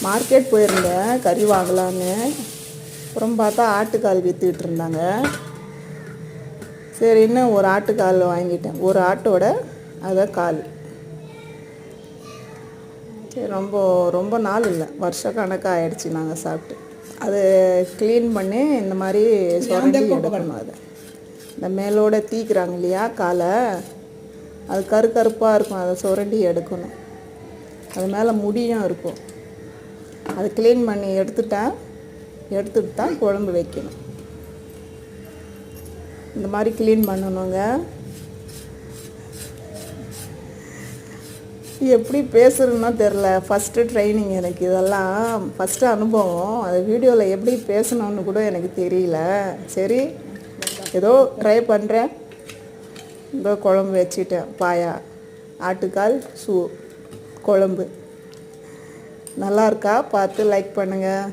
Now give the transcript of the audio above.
Market போயிருந்தேன் கறி வாங்கலான்னு. அப்புறம் பார்த்தா ஆட்டுக்கால் விற்றுக்கிட்டு இருந்தாங்க. சரின்னு ஒரு ஆட்டுக்கால் வாங்கிட்டேன். ஒரு ஆட்டோட அதை கால். சரி, ரொம்ப ரொம்ப நாள் இல்லை, வருஷக்கணக்காக ஆயிடுச்சு நாங்கள் சாப்பிட்டு. அது க்ளீன் பண்ணி இந்த மாதிரி சுரண்டி எடுக்கணும். அதை இந்த மேலோட தீக்கிறாங்க இல்லையா காலை, அது கருப்பாக இருக்கும். அதை சுரண்டி எடுக்கணும். அது மேலே முடியும் இருக்கும். அதை க்ளீன் பண்ணி எடுத்துட்டு தான் குழம்பு வைக்கணும். இந்த மாதிரி க்ளீன் பண்ணணுங்க. எப்படி பேசுகிறதுன்னா தெரில. ஃபஸ்ட்டு ட்ரைனிங் எனக்கு, இதெல்லாம் ஃபஸ்ட்டு அனுபவம். அது வீடியோவில் எப்படி பேசணுன்னு கூட எனக்கு தெரியல. சரி, ஏதோ ட்ரை பண்ணுறேன். இதோ குழம்பு வச்சிட்டேன். பாயா ஆட்டுக்கால் குழம்பு நல்லா இருக்கா பார்த்து லைக் பண்ணுங்கள்.